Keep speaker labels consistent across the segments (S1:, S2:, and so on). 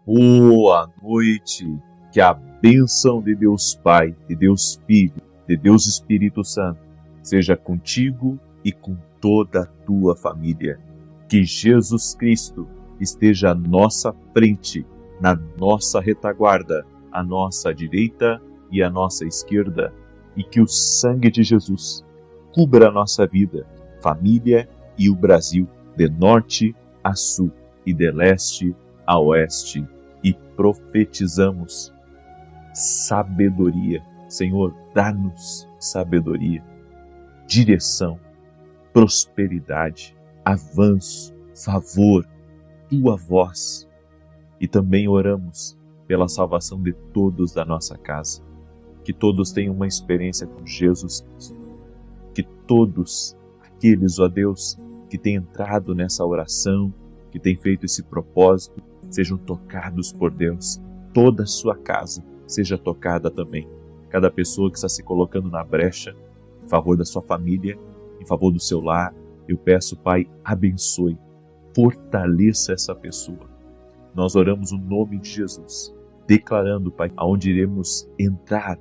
S1: Boa noite, que a bênção de Deus Pai, de Deus Filho, de Deus Espírito Santo seja contigo e com toda a tua família. Que Jesus Cristo esteja à nossa frente, na nossa retaguarda, à nossa direita e à nossa esquerda, e que o sangue de Jesus cubra a nossa vida, família e o Brasil, de norte a sul e de leste a oeste. E profetizamos sabedoria. Senhor, dá-nos sabedoria, direção, prosperidade, avanço, favor, tua voz. E também oramos pela salvação de todos da nossa casa. Que todos tenham uma experiência com Jesus Cristo. Que todos aqueles, ó Deus, que têm entrado nessa oração, que têm feito esse propósito, sejam tocados por Deus. Toda a sua casa seja tocada também. Cada pessoa que está se colocando na brecha, em favor da sua família, em favor do seu lar, eu peço, Pai, abençoe, fortaleça essa pessoa. Nós oramos o nome de Jesus, declarando, Pai, aonde iremos entrar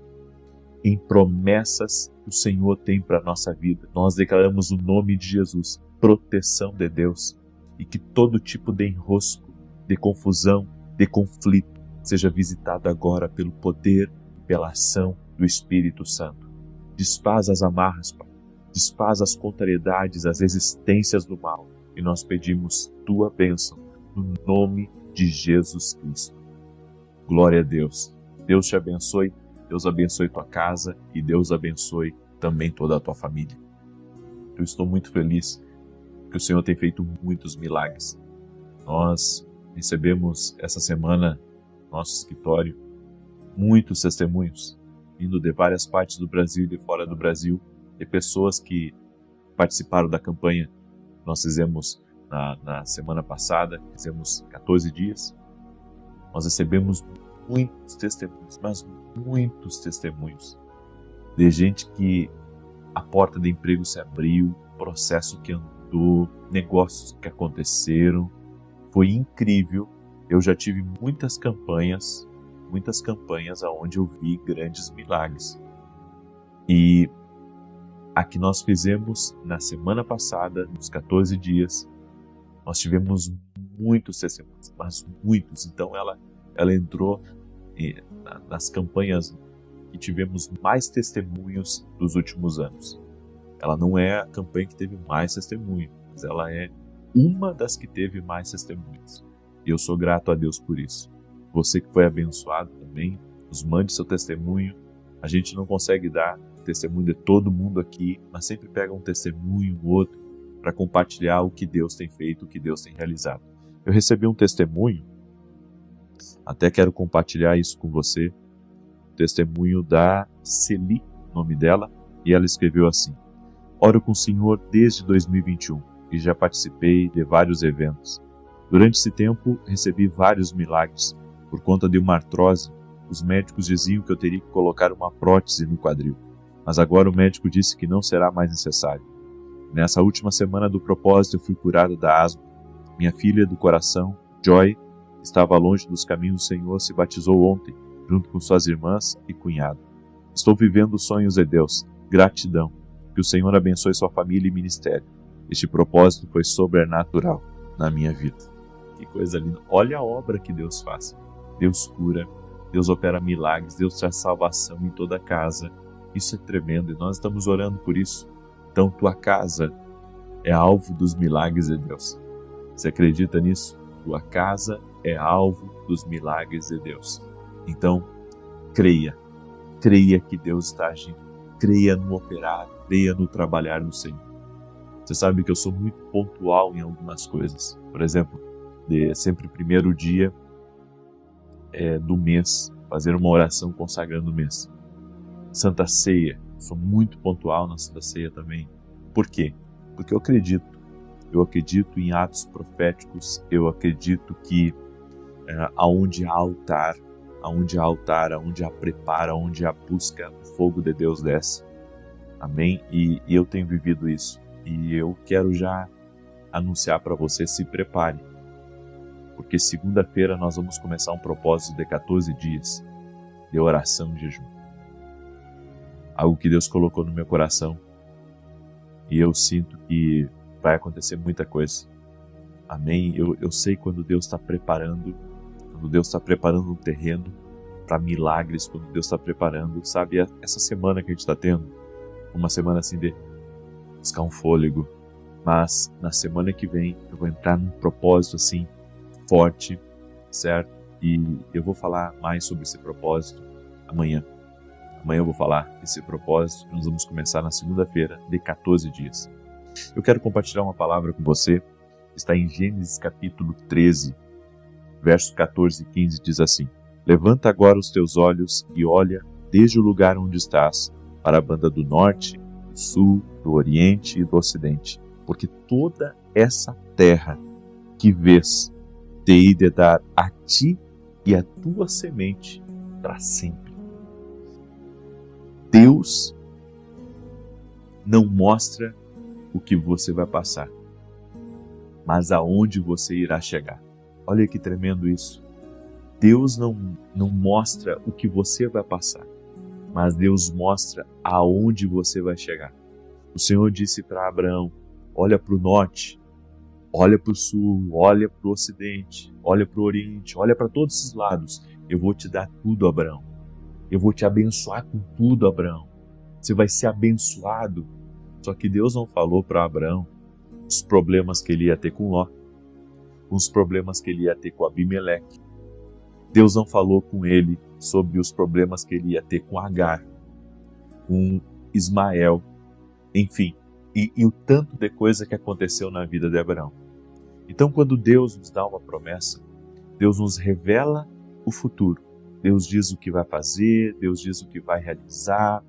S1: em promessas que o Senhor tem para a nossa vida. Nós declaramos o nome de Jesus, proteção de Deus, e que todo tipo de enrosco, de confusão, de conflito, seja visitado agora pelo poder e pela ação do Espírito Santo. Desfaz as amarras, Pai. Desfaz as contrariedades, as resistências do mal. E nós pedimos tua bênção no nome de Jesus Cristo. Glória a Deus. Deus te abençoe, Deus abençoe tua casa e Deus abençoe também toda a tua família. Eu estou muito feliz que o Senhor tem feito muitos milagres. Nós recebemos essa semana no nosso escritório muitos testemunhos, vindo de várias partes do Brasil e de fora do Brasil, de pessoas que participaram da campanha que nós fizemos na semana passada, fizemos 14 dias. Nós recebemos muitos testemunhos, mas muitos testemunhos, de gente que a porta de emprego se abriu, processo que andou, negócios que aconteceram. Foi incrível. Eu já tive muitas campanhas onde eu vi grandes milagres. E a que nós fizemos na semana passada, nos 14 dias, nós tivemos muitos testemunhos, mas muitos. Então ela entrou nas campanhas que tivemos mais testemunhos dos últimos anos. Ela não é a campanha que teve mais testemunho, mas ela é uma das que teve mais testemunhos. E eu sou grato a Deus por isso. Você que foi abençoado também, nos mande seu testemunho. A gente não consegue dar testemunho de todo mundo aqui, mas sempre pega um testemunho, outro, para compartilhar o que Deus tem feito, o que Deus tem realizado. Eu recebi um testemunho, até quero compartilhar isso com você, o testemunho da Celi, nome dela, e ela escreveu assim: oro com o Senhor desde 2021 e já participei de vários eventos. Durante esse tempo, recebi vários milagres. Por conta de uma artrose, os médicos diziam que eu teria que colocar uma prótese no quadril, mas agora o médico disse que não será mais necessário. Nessa última semana do propósito, eu fui curada da asma. Minha filha do coração, Joy, estava longe dos caminhos do Senhor, se batizou ontem, junto com suas irmãs e cunhado. Estou vivendo os sonhos de Deus. Gratidão. Que o Senhor abençoe sua família e ministério. Este propósito foi sobrenatural na minha vida. Que coisa linda. Olha a obra que Deus faz. Deus cura, Deus opera milagres, Deus traz salvação em toda a casa. Isso é tremendo e nós estamos orando por isso. Então, tua casa é alvo dos milagres de Deus. Você acredita nisso? Tua casa é alvo dos milagres de Deus. Então, creia. Creia que Deus está agindo. Creia no operar, creia no trabalhar do Senhor. Você sabe que eu sou muito pontual em algumas coisas. Por exemplo, sempre primeiro dia do mês, fazer uma oração consagrando o mês. Santa Ceia, sou muito pontual na Santa Ceia também. Por quê? Porque eu acredito em atos proféticos, eu acredito que aonde há altar, aonde há preparo, aonde há busca, o fogo de Deus desce. Amém? E eu tenho vivido isso. E eu quero já anunciar para você, se prepare. porque segunda-feira nós vamos começar um propósito de 14 dias de oração e jejum. Algo que Deus colocou no meu coração e eu sinto que vai acontecer muita coisa. Amém? Eu sei quando Deus está preparando um terreno para milagres, quando Deus está preparando, sabe, essa semana que a gente está tendo, uma semana assim de buscar um fôlego, mas na semana que vem eu vou entrar num propósito assim, forte, certo? E eu vou falar mais sobre esse propósito amanhã. Amanhã eu vou falar desse propósito que nós vamos começar na segunda-feira de 14 dias. Eu quero compartilhar uma palavra com você, está em Gênesis capítulo 13, versos 14 e 15, diz assim: Levanta agora os teus olhos e olha desde o lugar onde estás, para a banda do norte, do sul, do oriente e do ocidente, porque toda essa terra que vês te hei de dar a ti e a tua semente para sempre. Deus não mostra o que você vai passar, mas aonde você irá chegar. Olha que tremendo isso. Deus não mostra o que você vai passar, mas Deus mostra aonde você vai chegar. O Senhor disse para Abraão: olha para o norte, olha para o sul, olha para o ocidente, olha para o oriente, olha para todos esses lados. Eu vou te dar tudo, Abraão. Eu vou te abençoar com tudo, Abraão. Você vai ser abençoado. Só que Deus não falou para Abraão os problemas que ele ia ter com Ló, os problemas que ele ia ter com Abimeleque. Deus não falou com ele sobre os problemas que ele ia ter com Agar, com Ismael, enfim, e o tanto de coisa que aconteceu na vida de Abraão. Então, quando Deus nos dá uma promessa, Deus nos revela o futuro. Deus diz o que vai fazer, Deus diz o que vai realizar,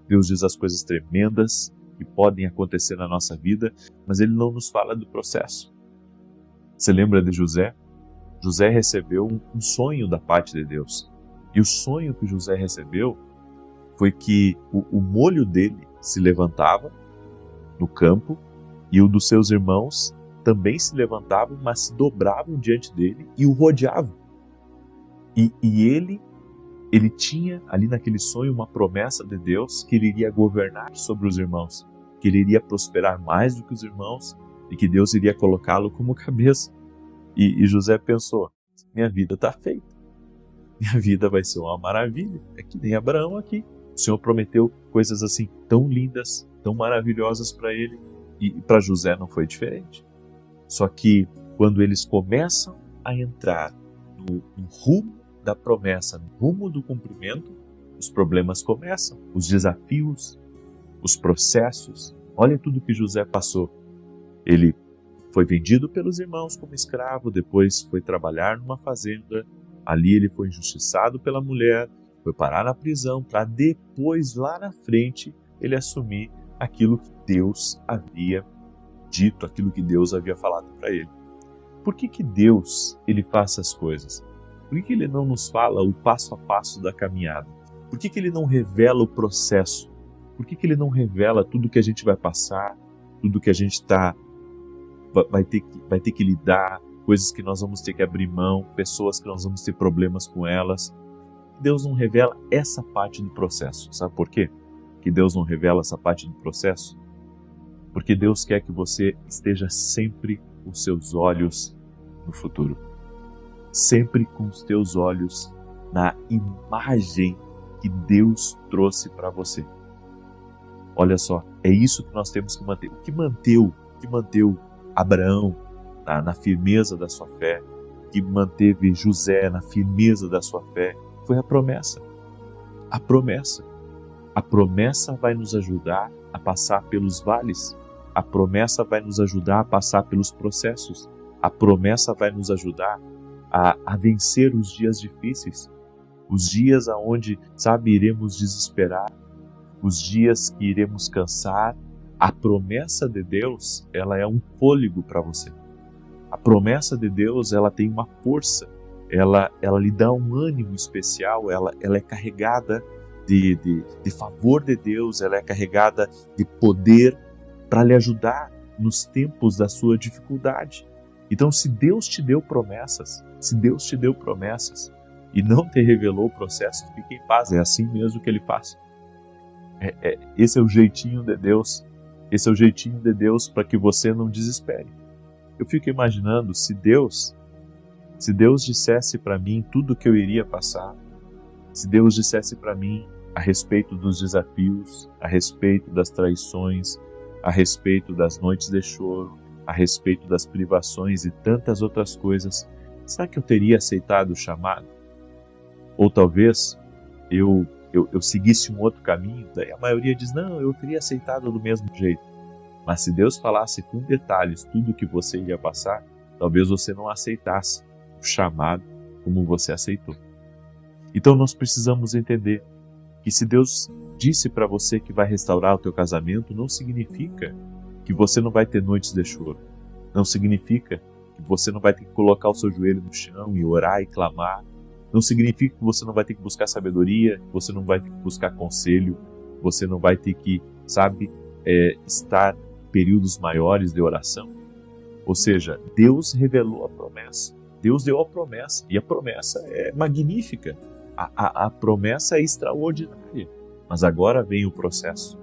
S1: Deus diz as coisas tremendas que podem acontecer na nossa vida, mas Ele não nos fala do processo. Você lembra de José? José recebeu um sonho da parte de Deus. E o sonho que José recebeu foi que o molho dele se levantava no campo e o dos seus irmãos também se levantavam, mas se dobravam diante dele e o rodeavam. E ele tinha ali naquele sonho uma promessa de Deus que ele iria governar sobre os irmãos, que ele iria prosperar mais do que os irmãos e que Deus iria colocá-lo como cabeça. E José pensou: minha vida está feita, minha vida vai ser uma maravilha, é que nem Abraão aqui. O Senhor prometeu coisas assim tão lindas, tão maravilhosas para ele, e para José não foi diferente. Só que quando eles começam a entrar no rumo da promessa, no rumo do cumprimento, os problemas começam, os desafios, os processos. Olha tudo que José passou. Ele foi vendido pelos irmãos como escravo, depois foi trabalhar numa fazenda, ali ele foi injustiçado pela mulher, foi parar na prisão, para depois, lá na frente, ele assumir aquilo que Deus havia dito, aquilo que Deus havia falado para ele. Por que Deus ele faz essas coisas? Por que Ele não nos fala o passo a passo da caminhada? Por que Ele não revela o processo? Por que Ele não revela tudo que a gente vai passar, tudo que a gente vai ter que lidar, coisas que nós vamos ter que abrir mão, pessoas que nós vamos ter problemas com elas? Deus não revela essa parte do processo. Sabe por quê que Deus não revela essa parte do processo? Porque Deus quer que você esteja sempre com os seus olhos no futuro. Sempre com os teus olhos na imagem que Deus trouxe para você. Olha só, é isso que nós temos que manter. O que manteve Abraão na firmeza da sua fé, o que manteve José na firmeza da sua fé, foi a promessa. A promessa. A promessa vai nos ajudar a passar pelos vales. A promessa vai nos ajudar a passar pelos processos. A promessa vai nos ajudar a vencer os dias difíceis, os dias aonde, iremos desesperar, os dias que iremos cansar. A promessa de Deus, ela é um fôlego para você. A promessa de Deus, ela tem uma força, ela lhe dá um ânimo especial, ela é carregada de favor de Deus, ela é carregada de poder para lhe ajudar nos tempos da sua dificuldade. Então, se Deus te deu promessas e não te revelou o processo, fique em paz, é assim mesmo que Ele faz. Esse é o jeitinho de Deus, esse é o jeitinho de Deus para que você não desespere. Eu fico imaginando se Deus dissesse para mim tudo o que eu iria passar, se Deus dissesse para mim a respeito dos desafios, a respeito das traições, a respeito das noites de choro, a respeito das privações e tantas outras coisas, será que eu teria aceitado o chamado? Ou talvez eu seguisse um outro caminho, daí a maioria diz, não, eu teria aceitado do mesmo jeito. Mas se Deus falasse com detalhes tudo o que você iria passar, talvez você não aceitasse o chamado como você aceitou. Então nós precisamos entender que se Deus disse para você que vai restaurar o teu casamento, não significa que você não vai ter noites de choro. Não significa que você não vai ter que colocar o seu joelho no chão e orar e clamar. Não significa que você não vai ter que buscar sabedoria, que você não vai ter que buscar conselho, você não vai ter que, estar em períodos maiores de oração. Ou seja, Deus revelou a promessa. Deus deu a promessa e a promessa é magnífica. A promessa é extraordinária. Mas agora vem o processo.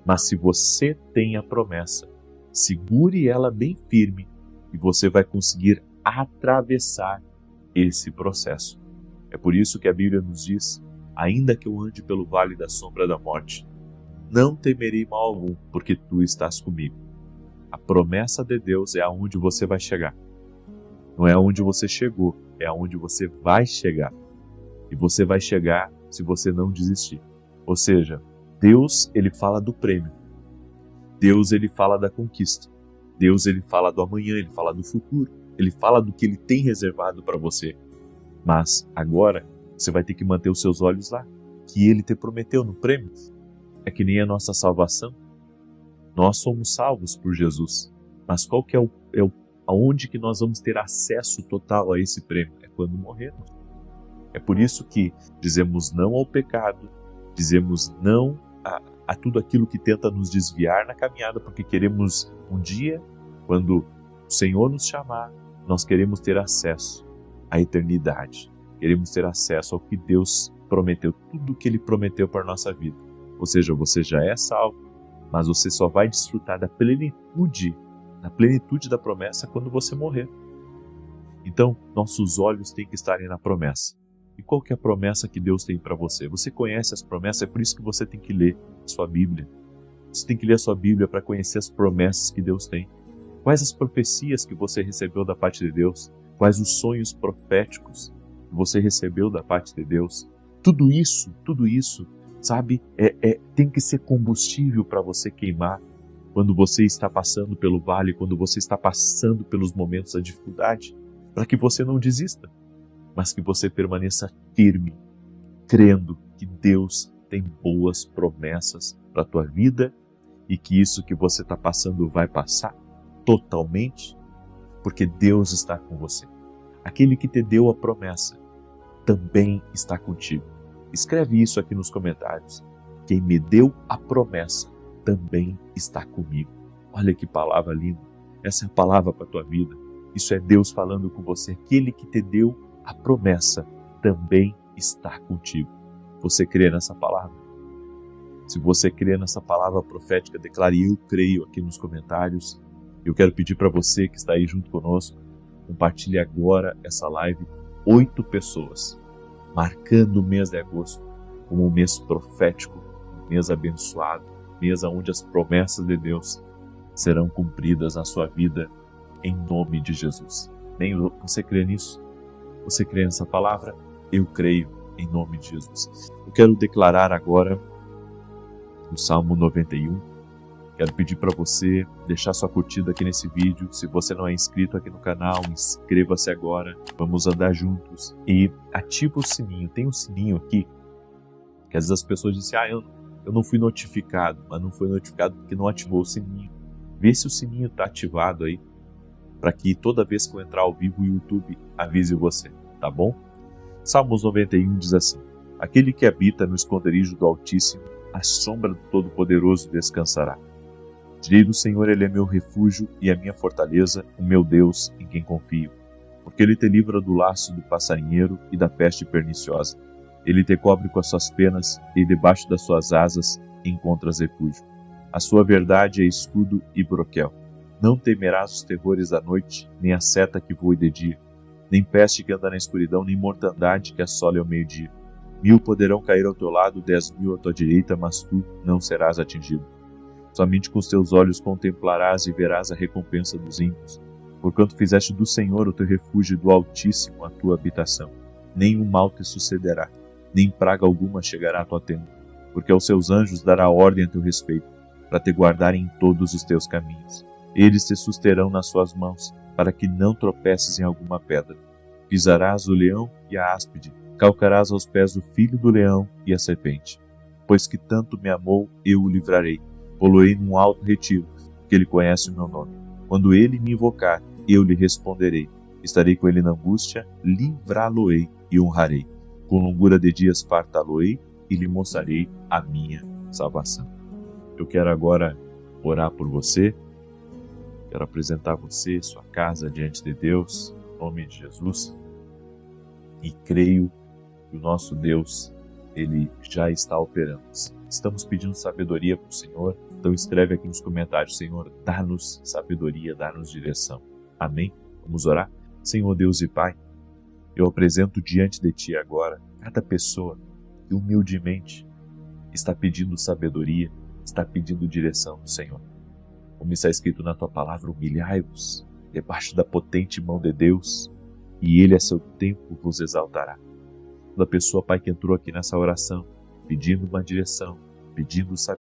S1: Mas se você tem a promessa, segure ela bem firme e você vai conseguir atravessar esse processo. É por isso que a Bíblia nos diz, ainda que eu ande pelo vale da sombra da morte, não temerei mal algum, porque tu estás comigo. A promessa de Deus é aonde você vai chegar. Não é aonde você chegou, é aonde você vai chegar. E você vai chegar se você não desistir. Ou seja, Deus, Ele fala do prêmio. Deus, Ele fala da conquista. Deus, Ele fala do amanhã, Ele fala do futuro. Ele fala do que Ele tem reservado para você. Mas agora, você vai ter que manter os seus olhos lá, que Ele te prometeu no prêmio. É que nem a nossa salvação. Nós somos salvos por Jesus. Mas qual que aonde que nós vamos ter acesso total a esse prêmio? É quando morrermos. É por isso que dizemos não ao pecado, dizemos não a tudo aquilo que tenta nos desviar na caminhada, porque queremos um dia, quando o Senhor nos chamar, nós queremos ter acesso à eternidade. Queremos ter acesso ao que Deus prometeu, tudo o que Ele prometeu para a nossa vida. Ou seja, você já é salvo, mas você só vai desfrutar da plenitude da promessa quando você morrer. Então, nossos olhos têm que estarem na promessa. E qual que é a promessa que Deus tem para você? Você conhece as promessas, é por isso que você tem que ler a sua Bíblia. Você tem que ler a sua Bíblia para conhecer as promessas que Deus tem. Quais as profecias que você recebeu da parte de Deus? Quais os sonhos proféticos que você recebeu da parte de Deus? Tudo isso, tem que ser combustível para você queimar quando você está passando pelo vale, quando você está passando pelos momentos da dificuldade, para que você não desista, mas que você permaneça firme, crendo que Deus tem boas promessas para a tua vida e que isso que você está passando vai passar totalmente, porque Deus está com você. Aquele que te deu a promessa também está contigo. Escreve isso aqui nos comentários. Quem me deu a promessa também está comigo. Olha que palavra linda. Essa é a palavra para a tua vida. Isso é Deus falando com você. Aquele que te deu a promessa também está contigo. Você crê nessa palavra? Se você crê nessa palavra profética, declare eu creio aqui nos comentários. Eu quero pedir para você que está aí junto conosco, compartilhe agora essa live com 8 pessoas, marcando o mês de agosto como um mês profético, um mês abençoado, um mês onde as promessas de Deus serão cumpridas na sua vida, em nome de Jesus. Você crê nisso? Você crê nessa palavra? Eu creio, em nome de Jesus. Eu quero declarar agora o Salmo 91. Quero pedir para você deixar sua curtida aqui nesse vídeo. Se você não é inscrito aqui no canal, inscreva-se agora. Vamos andar juntos. E ativa o sininho. Tem um sininho aqui, que às vezes as pessoas dizem, eu não fui notificado. Mas não foi notificado porque não ativou o sininho. Vê se o sininho está ativado aí, para que toda vez que eu entrar ao vivo o YouTube avise você, tá bom? Salmos 91 diz assim: aquele que habita no esconderijo do Altíssimo, à sombra do Todo-Poderoso descansará. Direi do Senhor, Ele é meu refúgio e a minha fortaleza, o meu Deus em quem confio. Porque Ele te livra do laço do passarinheiro e da peste perniciosa. Ele te cobre com as suas penas e debaixo das suas asas encontras refúgio. A sua verdade é escudo e broquel. Não temerás os terrores da noite, nem a seta que voe de dia, nem peste que anda na escuridão, nem mortandade que assole ao meio-dia. 1000 poderão cair ao teu lado, 10.000 à tua direita, mas tu não serás atingido. Somente com os teus olhos contemplarás e verás a recompensa dos ímpios. Porquanto fizeste do Senhor o teu refúgio e do Altíssimo a tua habitação. Nenhum mal te sucederá, nem praga alguma chegará à tua tenda, porque aos seus anjos dará ordem a teu respeito, para te guardarem em todos os teus caminhos. Eles te susterão nas suas mãos, para que não tropeces em alguma pedra. Pisarás o leão e a áspide, calcarás aos pés o filho do leão e a serpente. Pois que tanto me amou, eu o livrarei. Poloei num alto retiro, que ele conhece o meu nome. Quando ele me invocar, eu lhe responderei. Estarei com ele na angústia, livrá-lo-ei e honrarei. Com longura de dias fartá-lo-ei e lhe mostrarei a minha salvação. Eu quero agora orar por você. Quero apresentar você, sua casa, diante de Deus, em nome de Jesus. E creio que o nosso Deus, Ele já está operando. Estamos pedindo sabedoria para o Senhor, então escreve aqui nos comentários: Senhor, dá-nos sabedoria, dá-nos direção. Amém? Vamos orar? Senhor Deus e Pai, eu apresento diante de Ti agora cada pessoa que humildemente está pedindo sabedoria, está pedindo direção do Senhor. Como está escrito na Tua palavra, humilhai-vos debaixo da potente mão de Deus, e Ele a seu tempo vos exaltará. Toda pessoa, Pai, que entrou aqui nessa oração, pedindo uma direção, pedindo sabedoria,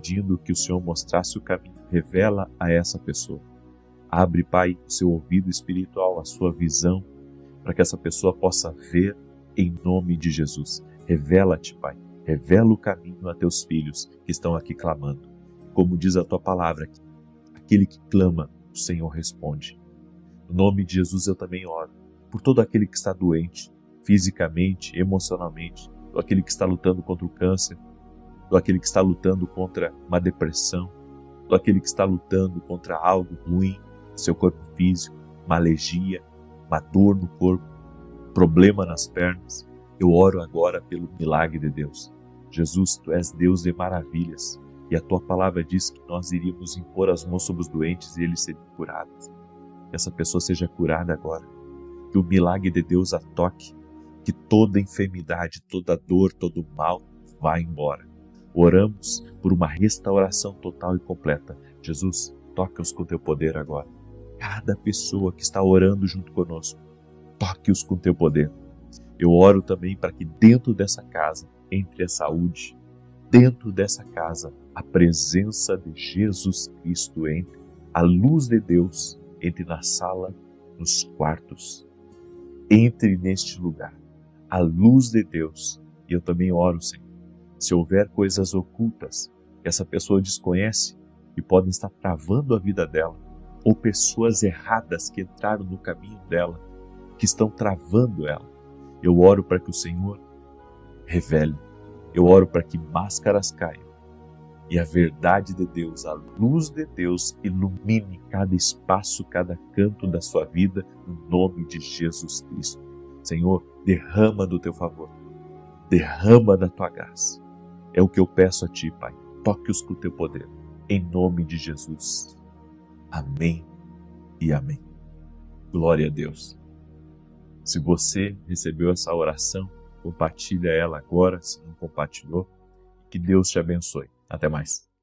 S1: pedindo que o Senhor mostrasse o caminho. Revela a essa pessoa. Abre, Pai, o seu ouvido espiritual, a sua visão, para que essa pessoa possa ver em nome de Jesus. Revela-te, Pai. Revela o caminho a teus filhos que estão aqui clamando. Como diz a tua palavra, aquele que clama, o Senhor responde. No nome de Jesus eu também oro por todo aquele que está doente, fisicamente, emocionalmente, por aquele que está lutando contra o câncer, por aquele que está lutando contra uma depressão, por aquele que está lutando contra algo ruim no seu corpo físico, uma alergia, uma dor no corpo, problema nas pernas. Eu oro agora pelo milagre de Deus. Jesus, Tu és Deus de maravilhas, e a Tua palavra diz que nós iríamos impor as mãos sobre os doentes e eles seriam curados. Que essa pessoa seja curada agora, que o milagre de Deus a toque, que toda enfermidade, toda dor, todo mal vá embora. Oramos por uma restauração total e completa. Jesus, toca-os com Teu poder agora. Cada pessoa que está orando junto conosco, toque-os com Teu poder. Eu oro também para que dentro dessa casa entre a saúde, dentro dessa casa a presença de Jesus Cristo entre, a luz de Deus entre na sala, nos quartos, entre neste lugar, a luz de Deus. E eu também oro, Senhor, se houver coisas ocultas que essa pessoa desconhece e podem estar travando a vida dela, ou pessoas erradas que entraram no caminho dela, que estão travando ela, eu oro para que o Senhor revele, eu oro para que máscaras caiam e a verdade de Deus, a luz de Deus ilumine cada espaço, cada canto da sua vida, no nome de Jesus Cristo. Senhor, derrama do Teu favor, derrama da Tua graça. É o que eu peço a Ti, Pai. Toque-os com o Teu poder, em nome de Jesus. Amém e amém. Glória a Deus. Se você recebeu essa oração, compartilha ela agora, se não compartilhou. Que Deus te abençoe. Até mais.